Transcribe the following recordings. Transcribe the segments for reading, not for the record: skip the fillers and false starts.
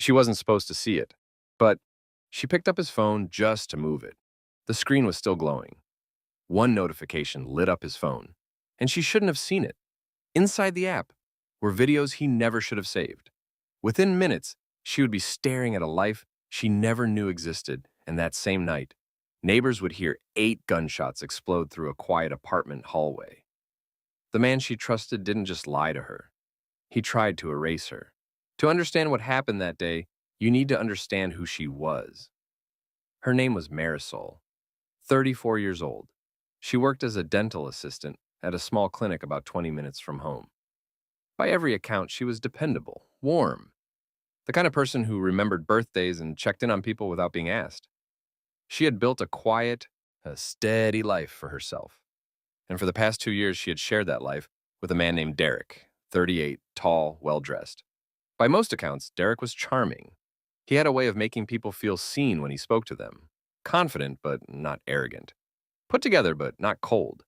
She wasn't supposed to see it, but she picked up his phone just to move it. The screen was still glowing. One notification lit up his phone, and she shouldn't have seen it. Inside the app were videos he never should have saved. Within minutes, she would be staring at a life she never knew existed, and that same night, neighbors would hear 8 gunshots explode through a quiet apartment hallway. The man she trusted didn't just lie to her. He tried to erase her. To understand what happened that day, you need to understand who she was. Her name was Marisol, 34 years old. She worked as a dental assistant at a small clinic about 20 minutes from home. By every account, she was dependable, warm, the kind of person who remembered birthdays and checked in on people without being asked. She had built a steady life for herself. And for the past 2 years, she had shared that life with a man named Derek, 38, tall, well-dressed. By most accounts, Derek was charming. He had a way of making people feel seen when he spoke to them, confident but not arrogant, put together but not cold.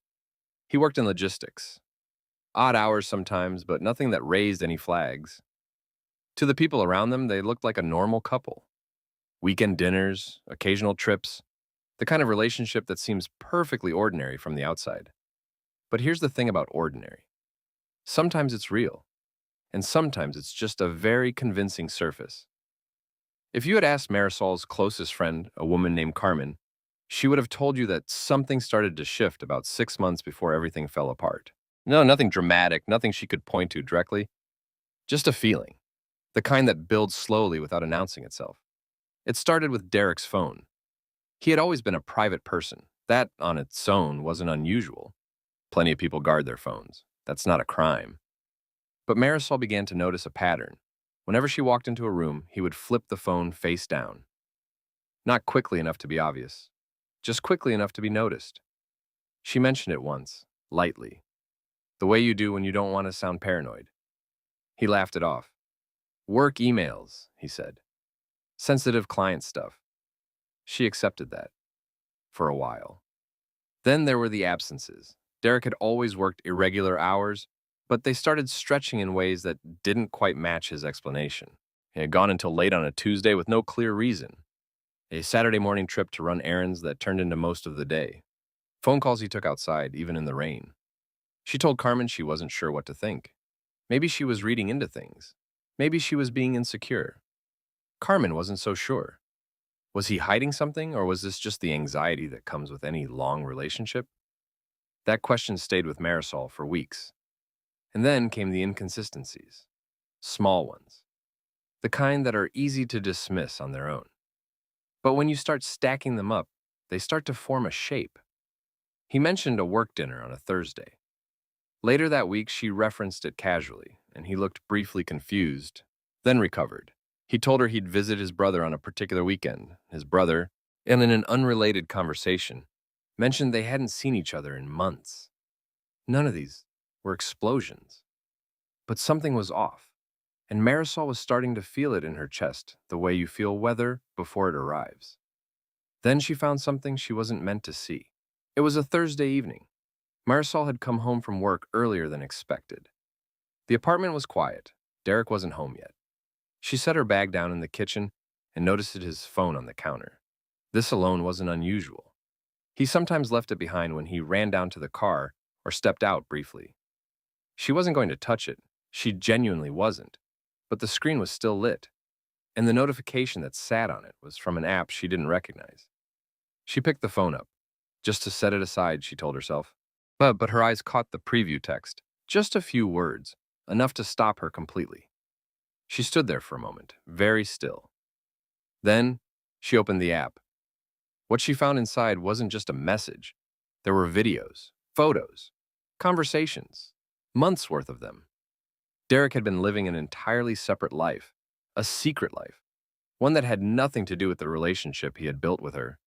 He worked in logistics. Odd hours sometimes, but nothing that raised any flags. To the people around them, they looked like a normal couple. Weekend dinners, occasional trips, the kind of relationship that seems perfectly ordinary from the outside. But here's the thing about ordinary. Sometimes it's real, and sometimes it's just a very convincing surface. If you had asked Marisol's closest friend, a woman named Carmen, she would have told you that something started to shift about 6 months before everything fell apart. No, nothing dramatic, nothing she could point to directly, just a feeling, the kind that builds slowly without announcing itself. It started with Derek's phone. He had always been a private person. That, on its own, wasn't unusual. Plenty of people guard their phones. That's not a crime. But Marisol began to notice a pattern. Whenever she walked into a room, he would flip the phone face down. Not quickly enough to be obvious, just quickly enough to be noticed. She mentioned it once, lightly, the way you do when you don't want to sound paranoid. He laughed it off. Work emails, he said. Sensitive client stuff. She accepted that. For a while. Then there were the absences. Derek had always worked irregular hours, but they started stretching in ways that didn't quite match his explanation. He had gone until late on a Tuesday with no clear reason. A Saturday morning trip to run errands that turned into most of the day. Phone calls he took outside, even in the rain. She told Carmen she wasn't sure what to think. Maybe she was reading into things. Maybe she was being insecure. Carmen wasn't so sure. Was he hiding something, or was this just the anxiety that comes with any long relationship? That question stayed with Marisol for weeks. And then came the inconsistencies. Small ones. The kind that are easy to dismiss on their own. But when you start stacking them up, they start to form a shape. He mentioned a work dinner on a Thursday. Later that week, she referenced it casually, and he looked briefly confused, then recovered. He told her he'd visit his brother on a particular weekend. His brother, and in an unrelated conversation, mentioned they hadn't seen each other in months. None of these were explosions. But something was off, and Marisol was starting to feel it in her chest, the way you feel weather before it arrives. Then she found something she wasn't meant to see. It was a Thursday evening. Marisol had come home from work earlier than expected. The apartment was quiet. Derek wasn't home yet. She set her bag down in the kitchen and noticed his phone on the counter. This alone wasn't unusual. He sometimes left it behind when he ran down to the car or stepped out briefly. She wasn't going to touch it. She genuinely wasn't. But the screen was still lit, and the notification that sat on it was from an app she didn't recognize. She picked the phone up, just to set it aside, she told herself. But her eyes caught the preview text. Just a few words, enough to stop her completely. She stood there for a moment, very still. Then, she opened the app. What she found inside wasn't just a message. There were videos, photos, conversations, months worth of them. Derek had been living an entirely separate life, a secret life, one that had nothing to do with the relationship he had built with her.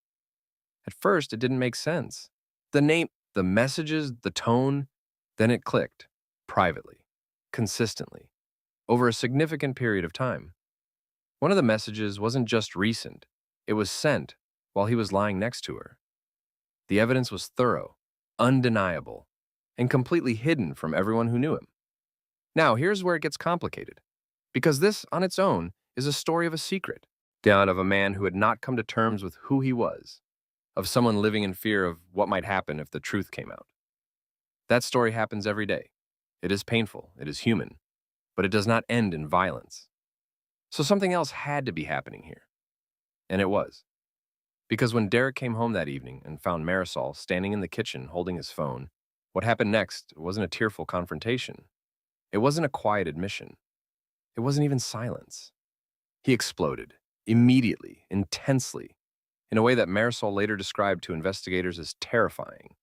At first, it didn't make sense. The name, the messages, the tone, then it clicked, privately, consistently, over a significant period of time. One of the messages wasn't just recent, it was sent while he was lying next to her. The evidence was thorough, undeniable, and completely hidden from everyone who knew him. Now, here's where it gets complicated, because this, on its own, is a story of a secret, down of a man who had not come to terms with who he was, of someone living in fear of what might happen if the truth came out. That story happens every day. It is painful, it is human, but it does not end in violence. So something else had to be happening here. And it was. Because when Derek came home that evening and found Marisol standing in the kitchen holding his phone, what happened next wasn't a tearful confrontation. It wasn't a quiet admission. It wasn't even silence. He exploded, immediately, intensely, in a way that Marisol later described to investigators as terrifying.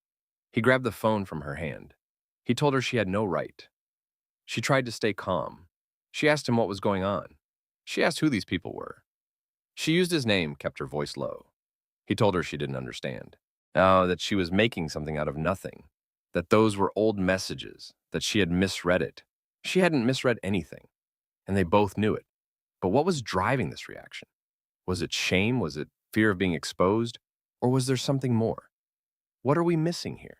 He grabbed the phone from her hand. He told her she had no right. She tried to stay calm. She asked him what was going on. She asked who these people were. She used his name, kept her voice low. He told her she didn't understand. Oh, that she was making something out of nothing. That those were old messages, that she had misread it. She hadn't misread anything, and they both knew it. But what was driving this reaction? Was it shame? Was it fear of being exposed? Or was there something more? What are we missing here?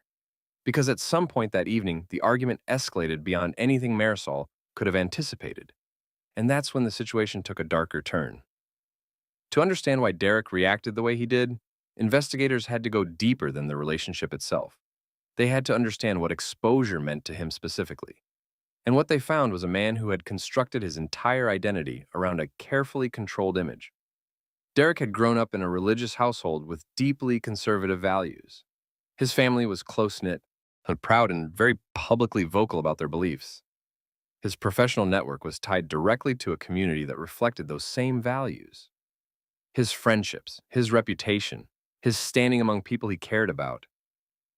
Because at some point that evening, the argument escalated beyond anything Marisol could have anticipated. And that's when the situation took a darker turn. To understand why Derek reacted the way he did, investigators had to go deeper than the relationship itself. They had to understand what exposure meant to him specifically. And what they found was a man who had constructed his entire identity around a carefully controlled image. Derek had grown up in a religious household with deeply conservative values. His family was close-knit, and proud and very publicly vocal about their beliefs. His professional network was tied directly to a community that reflected those same values. His friendships, his reputation, his standing among people he cared about,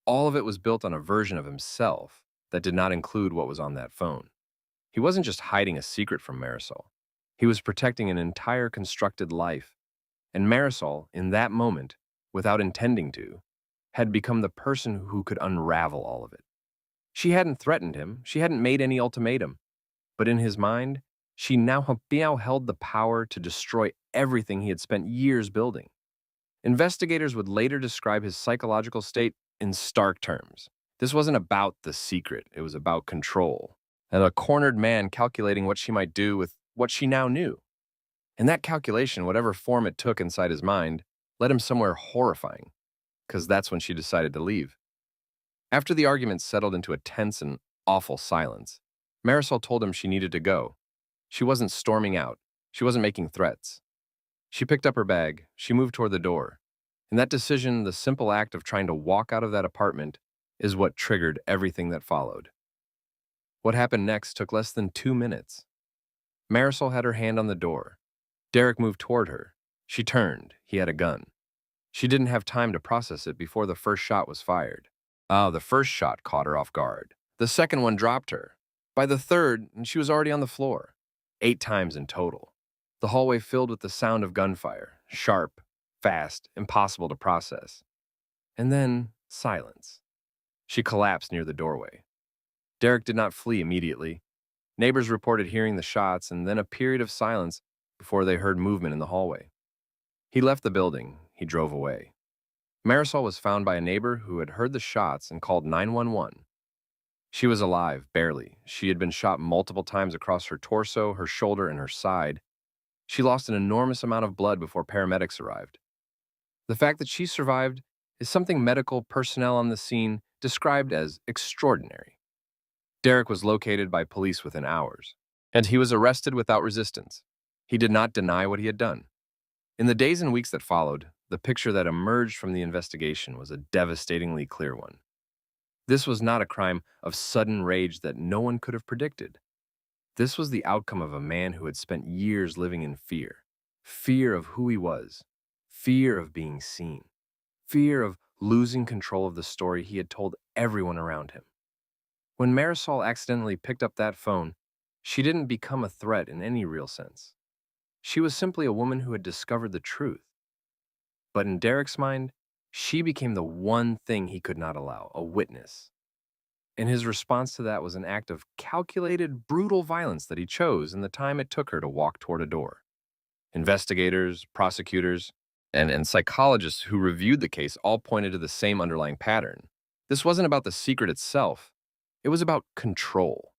all of it was built on a version of himself that did not include what was on that phone. He wasn't just hiding a secret from Marisol. He was protecting an entire constructed life. And Marisol, in that moment, without intending to, had become the person who could unravel all of it. She hadn't threatened him. She hadn't made any ultimatum. But in his mind, she now held the power to destroy everything he had spent years building. Investigators would later describe his psychological state in stark terms. This wasn't about the secret. It was about control. And a cornered man calculating what she might do with what she now knew. And that calculation, whatever form it took inside his mind, led him somewhere horrifying, because that's when she decided to leave. After the argument settled into a tense and awful silence, Marisol told him she needed to go. She wasn't storming out. She wasn't making threats. She picked up her bag. She moved toward the door. And that decision, the simple act of trying to walk out of that apartment, is what triggered everything that followed. What happened next took less than 2 minutes. Marisol had her hand on the door. Derek moved toward her. She turned. He had a gun. She didn't have time to process it before the first shot was fired. The first shot caught her off guard. The second one dropped her. By the third, she was already on the floor. 8 times in total. The hallway filled with the sound of gunfire, sharp, fast, impossible to process. And then silence. She collapsed near the doorway. Derek did not flee immediately. Neighbors reported hearing the shots and then a period of silence before they heard movement in the hallway. He left the building. He drove away. Marisol was found by a neighbor who had heard the shots and called 911. She was alive, barely. She had been shot multiple times across her torso, her shoulder, and her side. She lost an enormous amount of blood before paramedics arrived. The fact that she survived is something medical personnel on the scene described as extraordinary. Derek was located by police within hours, and he was arrested without resistance. He did not deny what he had done. In the days and weeks that followed, the picture that emerged from the investigation was a devastatingly clear one. This was not a crime of sudden rage that no one could have predicted. This was the outcome of a man who had spent years living in fear. Fear of who he was. Fear of being seen. Fear of losing control of the story he had told everyone around him. When Marisol accidentally picked up that phone, she didn't become a threat in any real sense. She was simply a woman who had discovered the truth. But in Derek's mind, she became the one thing he could not allow, a witness. And his response to that was an act of calculated, brutal violence that he chose in the time it took her to walk toward a door. Investigators, prosecutors, and psychologists who reviewed the case all pointed to the same underlying pattern. This wasn't about the secret itself. It was about control.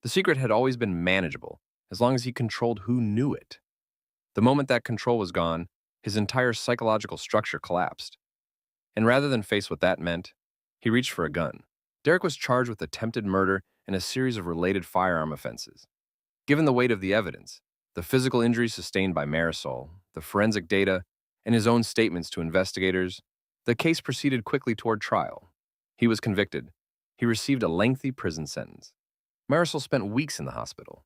The secret had always been manageable, as long as he controlled who knew it. The moment that control was gone, his entire psychological structure collapsed. And rather than face what that meant, he reached for a gun. Derek was charged with attempted murder and a series of related firearm offenses. Given the weight of the evidence, the physical injuries sustained by Marisol, the forensic data, and his own statements to investigators, the case proceeded quickly toward trial. He was convicted. He received a lengthy prison sentence. Marisol spent weeks in the hospital.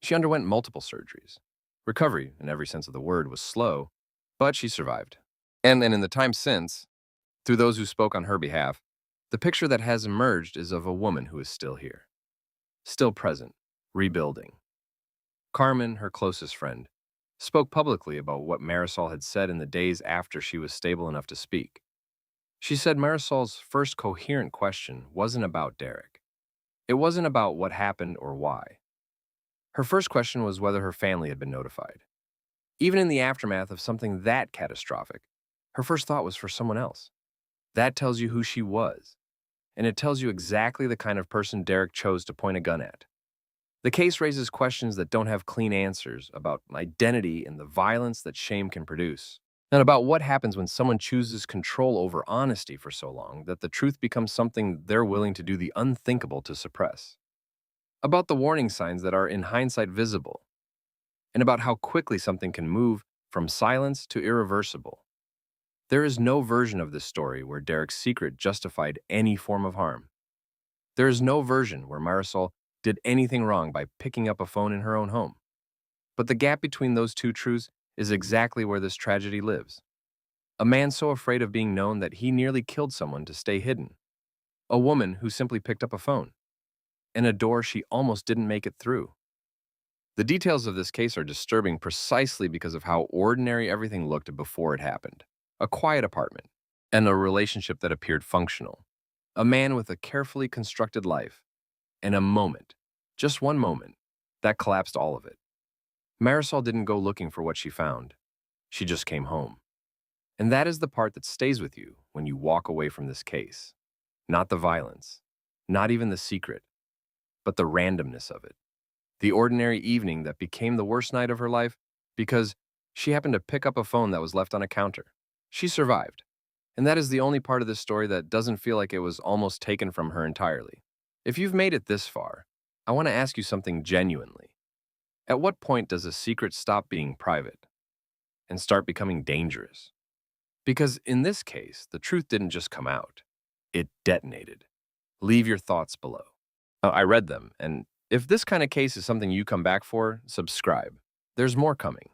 She underwent multiple surgeries. Recovery, in every sense of the word, was slow, but she survived. And in the time since, through those who spoke on her behalf, the picture that has emerged is of a woman who is still here, still present, rebuilding. Carmen, her closest friend, spoke publicly about what Marisol had said in the days after she was stable enough to speak. She said Marisol's first coherent question wasn't about Derek. It wasn't about what happened or why. Her first question was whether her family had been notified. Even in the aftermath of something that catastrophic, her first thought was for someone else. That tells you who she was, and it tells you exactly the kind of person Derek chose to point a gun at. The case raises questions that don't have clean answers about identity and the violence that shame can produce, and about what happens when someone chooses control over honesty for so long that the truth becomes something they're willing to do the unthinkable to suppress. About the warning signs that are in hindsight visible, and about how quickly something can move from silence to irreversible. There is no version of this story where Derek's secret justified any form of harm. There is no version where Marisol did anything wrong by picking up a phone in her own home. But the gap between those two truths is exactly where this tragedy lives. A man so afraid of being known that he nearly killed someone to stay hidden. A woman who simply picked up a phone. And a door she almost didn't make it through. The details of this case are disturbing precisely because of how ordinary everything looked before it happened. A quiet apartment, and a relationship that appeared functional. A man with a carefully constructed life, and a moment, just one moment, that collapsed all of it. Marisol didn't go looking for what she found. She just came home. And that is the part that stays with you when you walk away from this case. Not the violence, not even the secret, but the randomness of it. The ordinary evening that became the worst night of her life because she happened to pick up a phone that was left on a counter. She survived. And that is the only part of this story that doesn't feel like it was almost taken from her entirely. If you've made it this far, I want to ask you something genuinely. At what point does a secret stop being private and start becoming dangerous? Because in this case, the truth didn't just come out. It detonated. Leave your thoughts below. I read them, and if this kind of case is something you come back for, subscribe. There's more coming.